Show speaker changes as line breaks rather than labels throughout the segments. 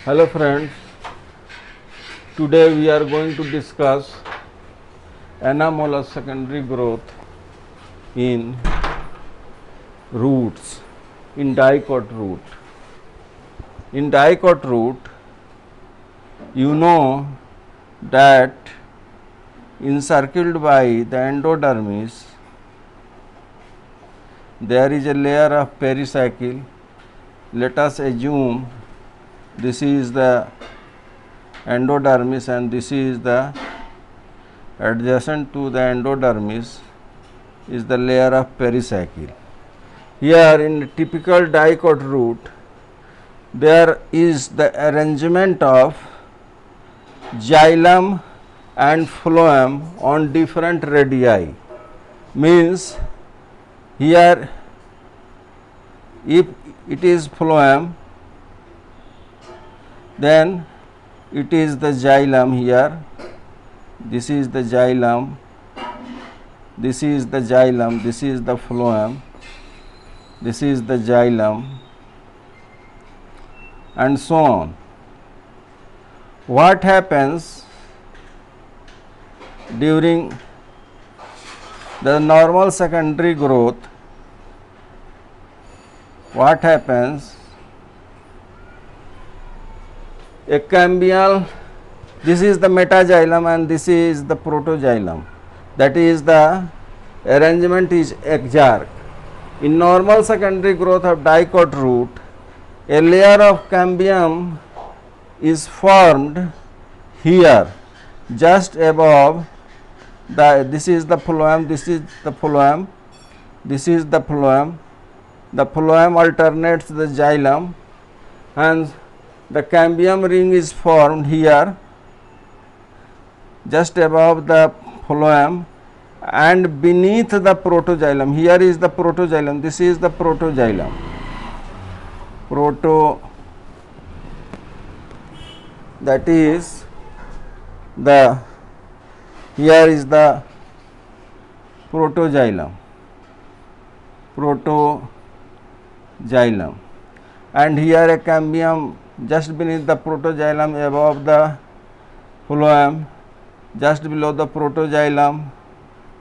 Hello friends, today we are going to discuss anomalous secondary growth in roots, in dicot root. In dicot root, you know that encircled by the endodermis there is a layer of pericycle. Let us assume this is the endodermis and this is the adjacent to the endodermis is the layer of pericycle. Here in typical dicot root there is the arrangement of xylem and phloem on different radii. Means here if it is phloem, then it is the xylem here, this is the xylem, this is the xylem, this is the phloem, this is the xylem, and so on. What happens during the normal secondary growth? What happens? A cambial, this is the metaxylem and this is the protoxylem, that is the arrangement is exarch. In normal secondary growth of dicot root, a layer of cambium is formed here just above the, this is the phloem, this is the phloem, this is the phloem. The phloem alternates the xylem and the cambium ring is formed here just above the phloem and beneath the protoxylem. Here is the protoxylem, this is the protoxylem. That is the, here is the protoxylem, and here a cambium just beneath the protoxylem, above the phloem, just below the protoxylem,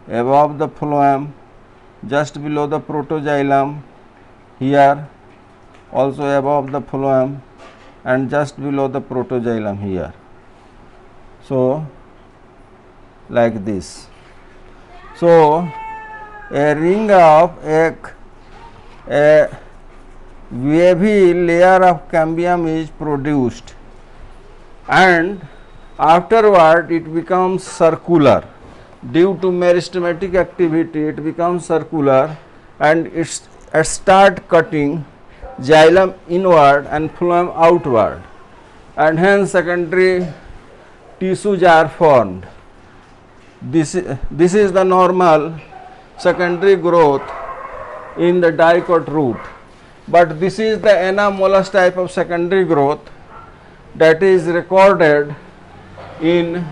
above the phloem, just below the protoxylem, here also above the phloem and just below the protoxylem here. So like this. So a ring of a wavy layer of cambium is produced and afterward it becomes circular. Due to meristematic activity it becomes circular and it start cutting xylem inward and phloem outward, and hence secondary tissues are formed. This is the normal secondary growth in the dicot root, but this is the anomalous type of secondary growth that is recorded in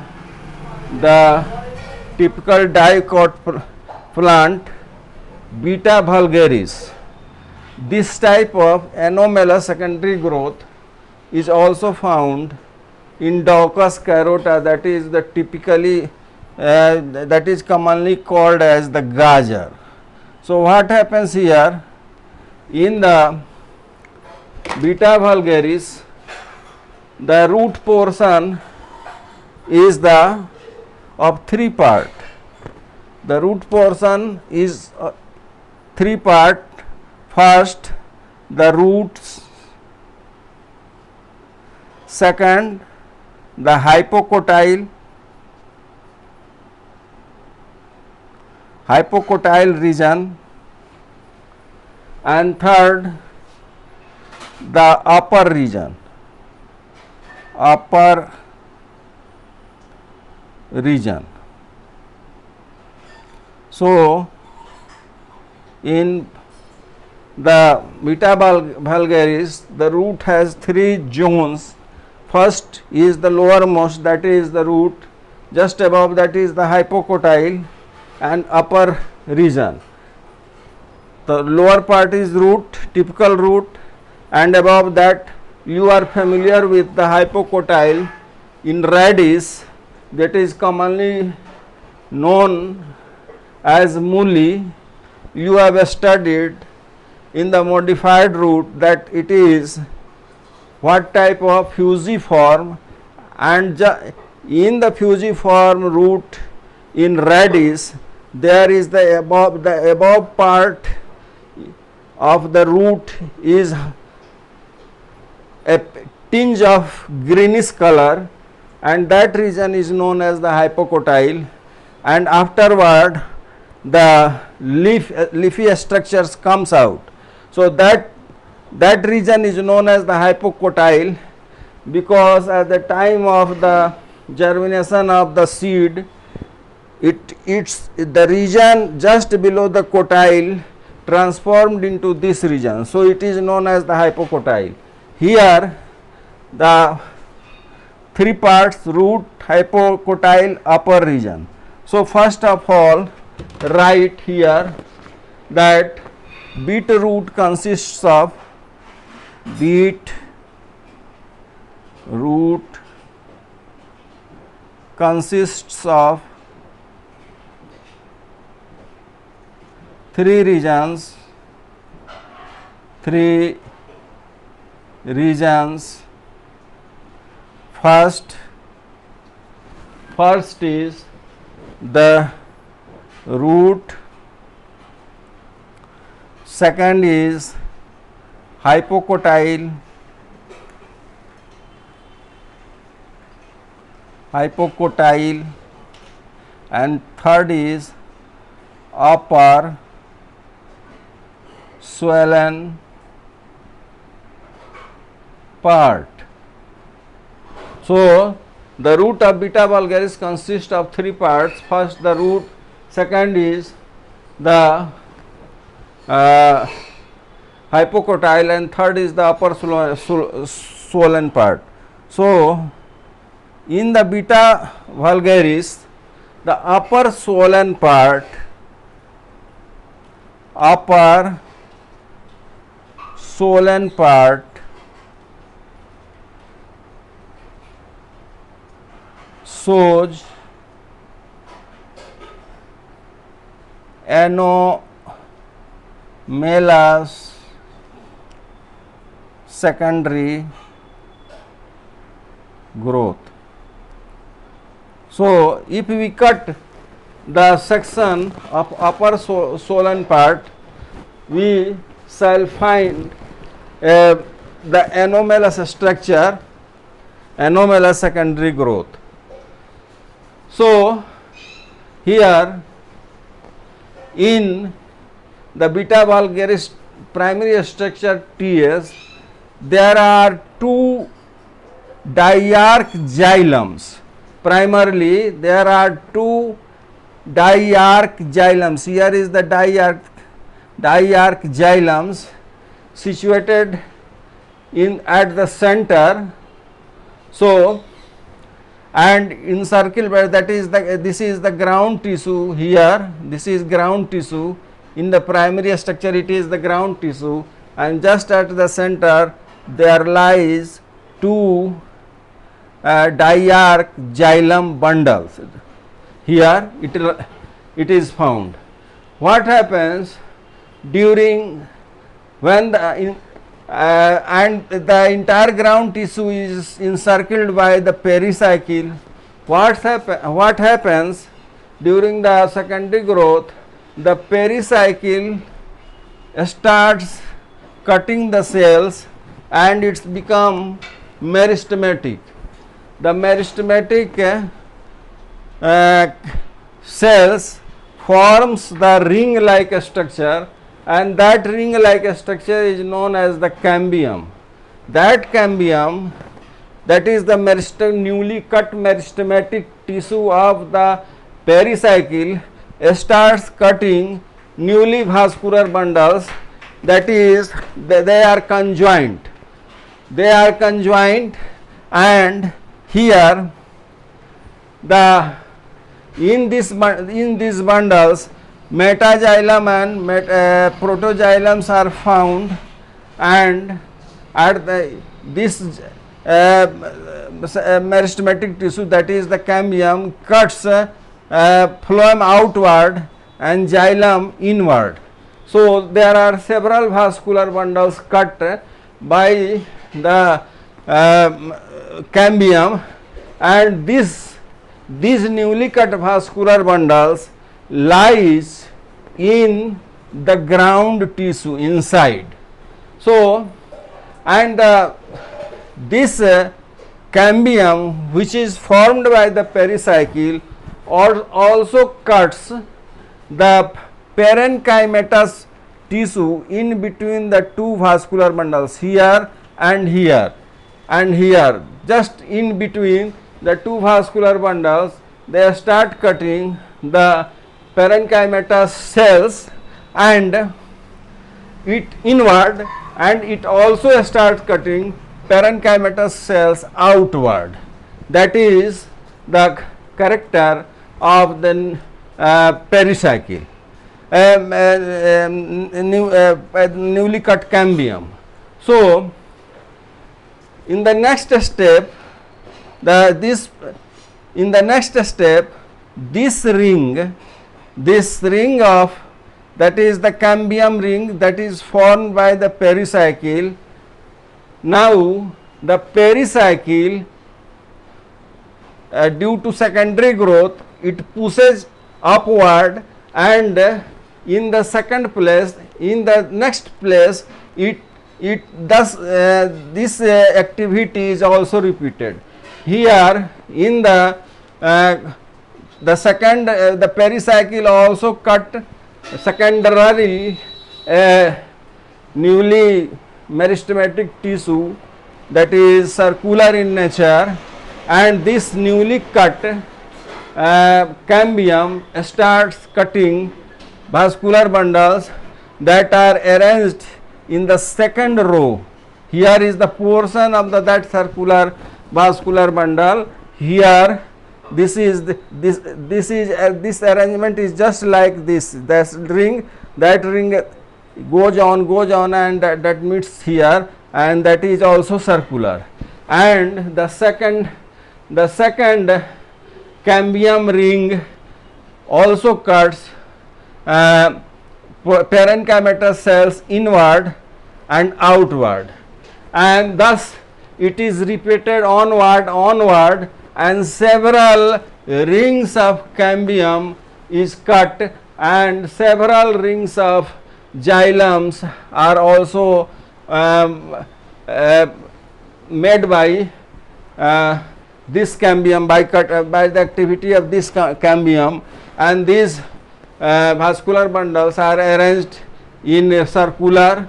the typical dicot plant Beta vulgaris. This type of anomalous secondary growth is also found in Daucus carota, that is the typically that is commonly called as the gajar. So what happens here in the Beta vulgaris, the root portion is the of three part. The root portion is three part. First the roots, second the hypocotyle region, and third the upper region. So in the Beta vulgaris, the root has three zones. First is the lowermost, that is the root, just above that is the hypocotyle and upper region. The lower part is root, typical root, and above that you are familiar with the hypocotyle in radish, that is commonly known as muli. You have studied in the modified root that it is what type of fusiform, and in the fusiform root in radish there is the above part of the root is a tinge of greenish color, and that region is known as the hypocotyle, and afterward the leafy structures comes out. So that region is known as the hypocotyle, because at the time of the germination of the seed, it's the region just below the cotyle transformed into this region. So it is known as the hypocotyle. Here the three parts: root, hypocotyle, upper region. So first of all, write here that beet root consists of three regions. First is the root, second is hypocotyle, and third is upper swollen part. So the root of Beta vulgaris consists of three parts. First the root, second is the hypocotyle, and third is the upper swollen part. So in the Beta vulgaris, the upper swollen part shows anomalous secondary growth. So if we cut the section of upper swollen part, we shall find the anomalous structure, anomalous secondary growth. So here in the Beta vulgaris primary structure TS, there are two diarch xylem. Primarily there are two diarch xylem. Here is the diarch xylem situated at the center. So and encircled by, that is this is the ground tissue here, this is ground tissue. In the primary structure it is the ground tissue, and just at the center there lies two diarch xylem bundles. Here it is found. What happens during when the and the entire ground tissue is encircled by the pericycle? What happens during the secondary growth? The pericycle starts cutting the cells and it's become meristematic. The meristematic cells forms the ring like structure, and that ring like structure is known as the cambium. That cambium, that is the newly cut meristematic tissue of the pericycle, starts cutting newly vascular bundles, that is they are conjoined, and here the in these bundles metaxylem and protoxylems are found, and at the this meristematic tissue, that is the cambium, cuts phloem outward and xylem inward. So there are several vascular bundles cut by the cambium, and these newly cut vascular bundles lies in the ground tissue inside. So, and this cambium, which is formed by the pericycle, or also cuts the parenchymatous tissue in between the two vascular bundles, here and here and here, just in between the two vascular bundles. They start cutting the parenchymatous cells and it inward, and it also starts cutting parenchymatous cells outward. That is the character of the pericycle, newly cut cambium. So, in the next step, this ring of, that is the cambium ring, that is formed by the pericycle. Now the pericycle, due to secondary growth, it pushes upward, and in the second place, in the next place, it thus this activity is also repeated. Here in the second, the pericycle also cut secondary newly meristematic tissue, that is circular in nature, and this newly cut cambium starts cutting vascular bundles that are arranged in the second row. Here is the portion of that circular vascular bundle. Here this arrangement is just like this. That ring goes on and that meets here, and that is also circular. And the second cambium ring also cuts parenchymatous cells inward and outward, and thus it is repeated onward, and several rings of cambium is cut, and several rings of xylems are also made by this cambium, by the activity of this cambium, and these vascular bundles are arranged in a circular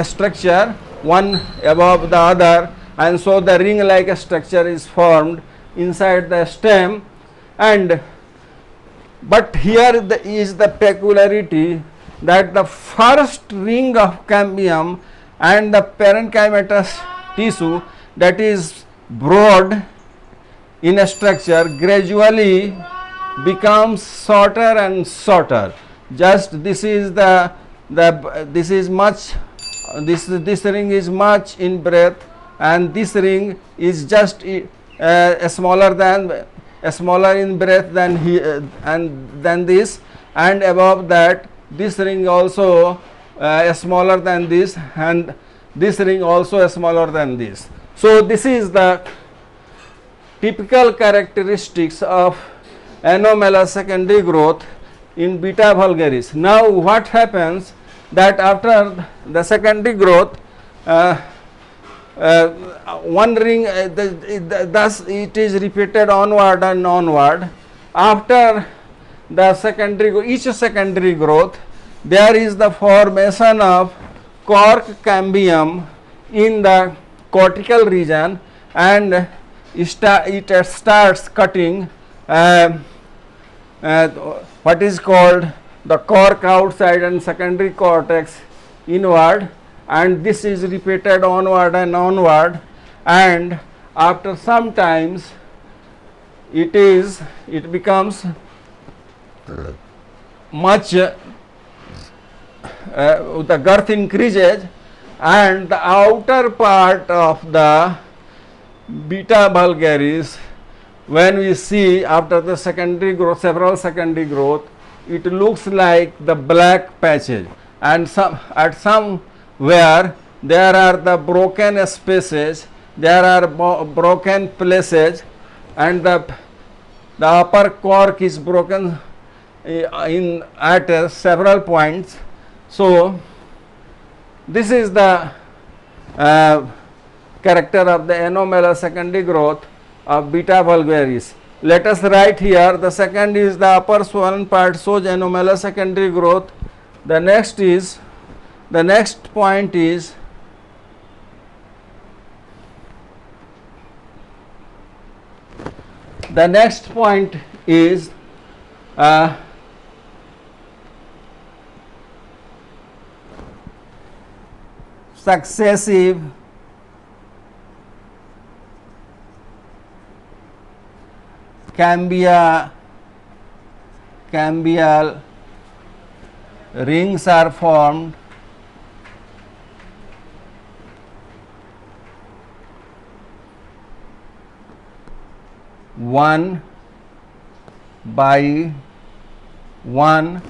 structure, one above the other, and so the ring like structure is formed inside the stem. And but here is the peculiarity, that the first ring of cambium and the parenchymatous tissue, that is broad in a structure, gradually becomes shorter and shorter. Just this is this ring is much in breadth, and this ring is just smaller in breadth than this, and above that this ring also smaller than this, and this ring also smaller than this. So this is the typical characteristics of anomalous secondary growth in Beta vulgaris. Now what happens, that after the secondary growth, one ring, thus it is repeated onward and onward. After the each secondary growth, there is the formation of cork cambium in the cortical region, and it starts cutting what is called the cork outside and secondary cortex inward, and this is repeated onward and onward, and after some times it becomes much the girth increases, and the outer part of the beta vulgaris, when we see after the secondary growth, several secondary growth, it looks like the black patches, and at somewhere there are the broken spaces, there are broken places, and the upper cork is broken in at several points. So this is the character of the anomalous secondary growth of beta vulgaris. Let us write here, the second is the upper swollen part shows anomalous secondary growth. The next point is successive cambial rings are formed one by one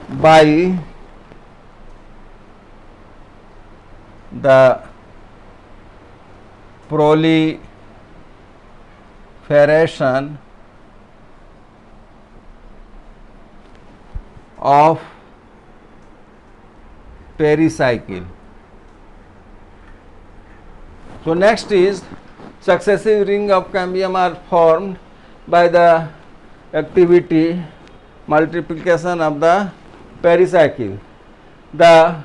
by the proliferation of pericycle. So next is successive ring of cambium are formed by the activity multiplication of the pericycle. The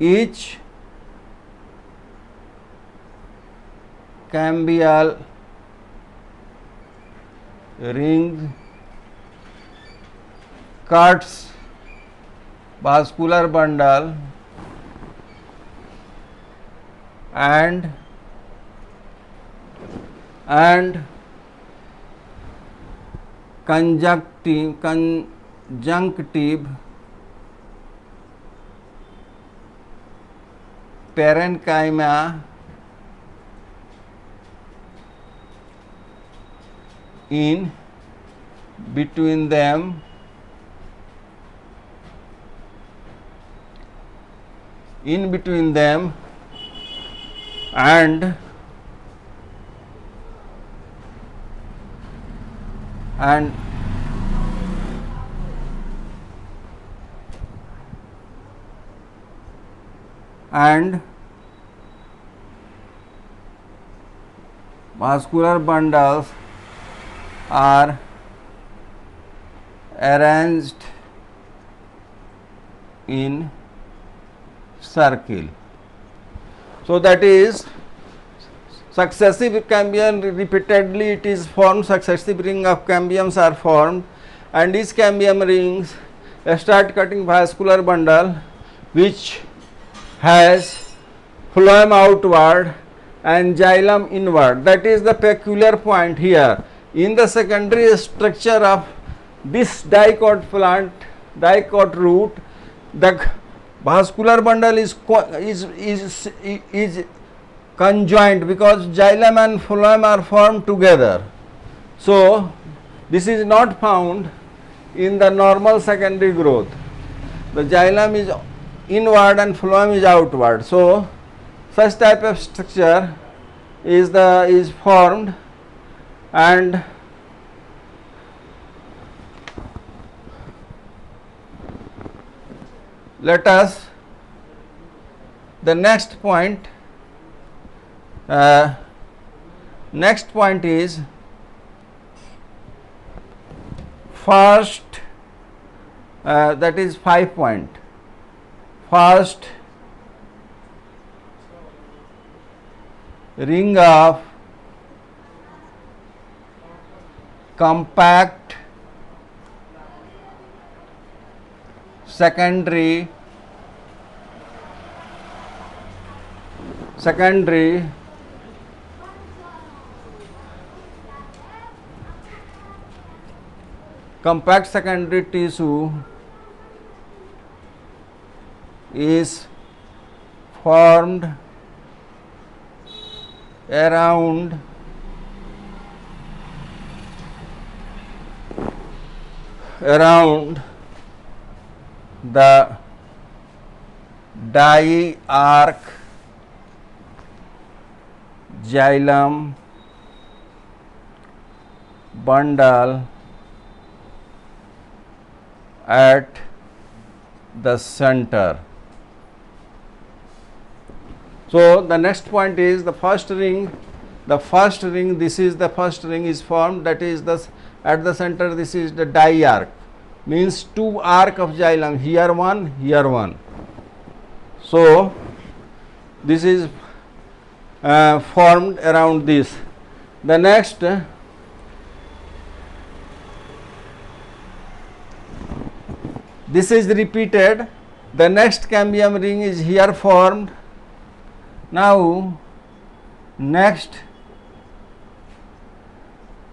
each cambial ring cuts vascular bundle and conjunctive parenchyma in between them and vascular bundles are arranged in circle. So that is successive cambium, repeatedly it is formed, successive ring of cambiums are formed, and each cambium rings start cutting vascular bundle which has phloem outward and xylem inward. That is the peculiar point here. In the secondary structure of this dicot plant, dicot root, the vascular bundle is conjoined because xylem and phloem are formed together. So this is not found in the normal secondary growth. The xylem is inward and phloem is outward. So such type of structure is formed, and let us the next point is first, that is 5 point. First ring of compact secondary compact secondary tissue is formed around the diarch xylem bundle at the center. So the next point is the first ring. This is the first ring is formed, that is at the center. This is the diarch, means two arc of xylem, here one, here one. So this is formed around this. The next, this is repeated. The next cambium ring is here formed. Now next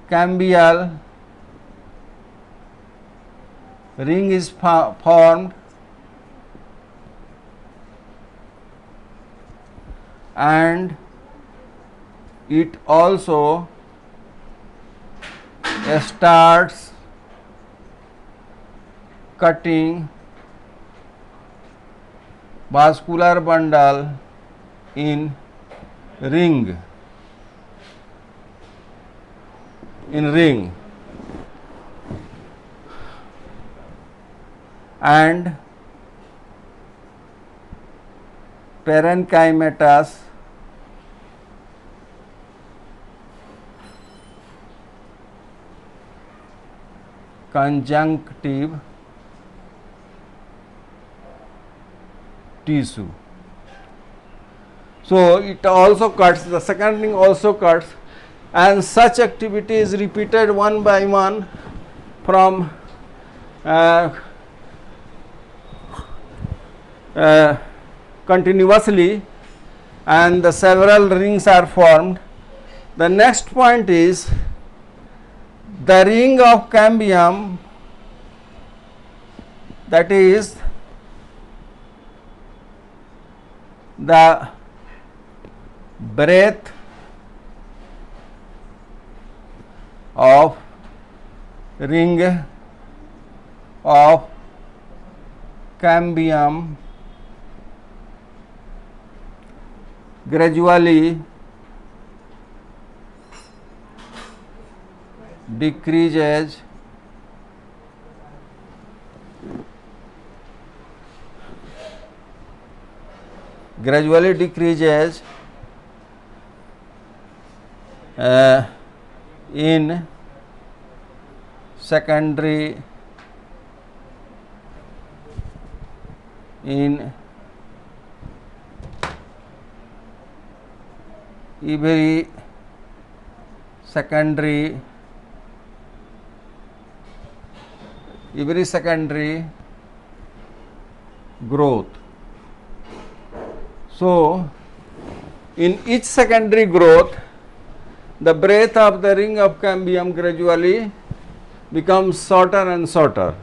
cambial ring is formed, and it also starts cutting vascular bundle in ring. And parenchymatous conjunctive tissue. So it also cuts, the second ring also cuts, and such activity is repeated one by one from continuously, and the several rings are formed. The next point is the ring of cambium, that is the breadth of ring of cambium gradually decreases in secondary every secondary growth. So in each secondary growth, the breadth of the ring of cambium gradually becomes shorter and shorter,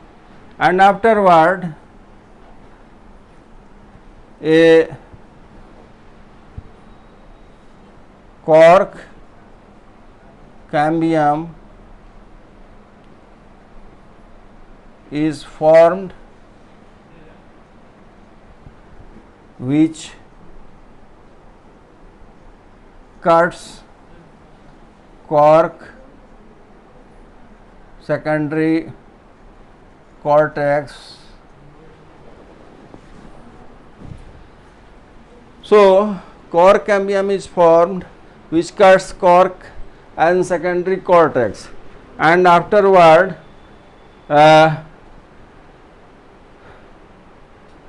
and afterward a cork cambium is formed, which cuts cork secondary cortex. So cork cambium is formed, which cuts cork and secondary cortex, and afterward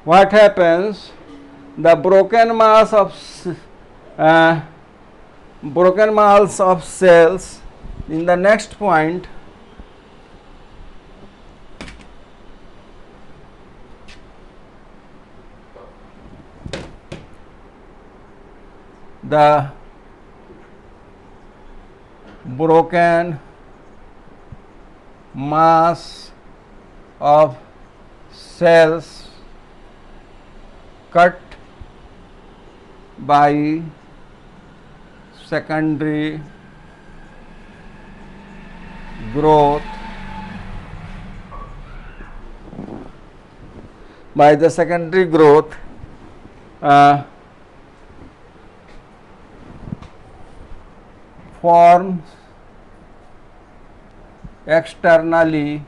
what happens, the broken mass of cells in the next point the broken mass of cells cut by secondary growth forms externally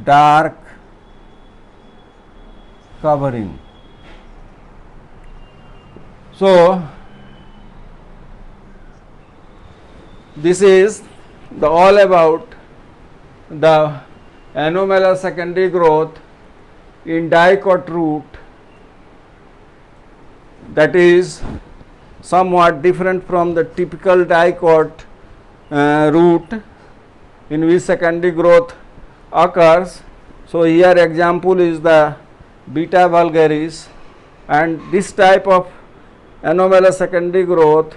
dark covering. So, this is the all about the anomalous secondary growth in dicot root, that is somewhat different from the typical dicot root in which secondary growth occurs. So, here example is the beta vulgaris, and this type of anomalous secondary growth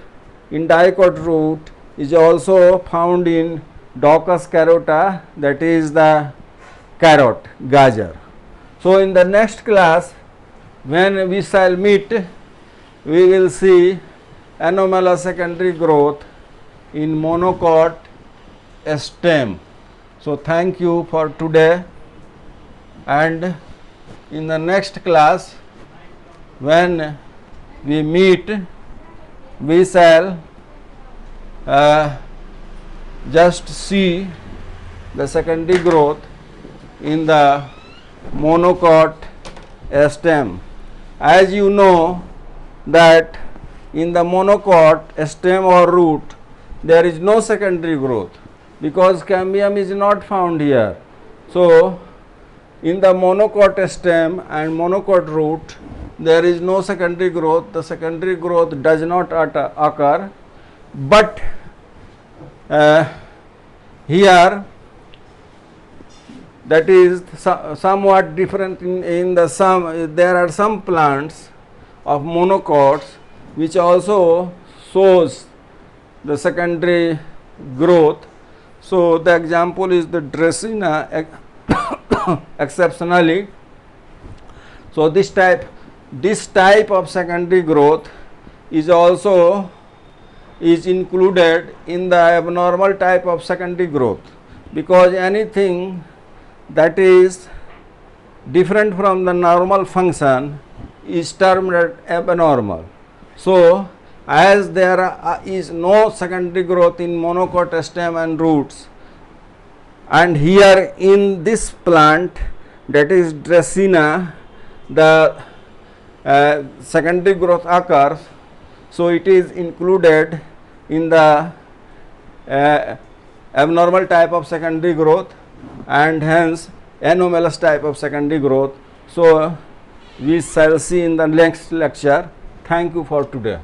in dicot root is also found in Daucus carota, that is the carrot, gajar. So, in the next class when we shall meet, we will see anomalous secondary growth in monocot stem. So, thank you for today, and in the next class when we meet, we shall just see the secondary growth in the monocot stem. As you know that in the monocot stem or root there is no secondary growth because cambium is not found here. So, in the monocot stem and monocot root there is no secondary growth, the secondary growth does not occur, but here that is somewhat different in the some, there are some plants of monocots which also shows the secondary growth. So, the example is the Dracaena exceptionally. So, this type of secondary growth is also included in the abnormal type of secondary growth, because anything that is different from the normal function is termed abnormal. So, as there is no secondary growth in monocot stem and roots, and here in this plant, that is Dracaena, the secondary growth occurs. So, it is included in the abnormal type of secondary growth and hence anomalous type of secondary growth. So, we shall see in the next lecture. Thank you for today.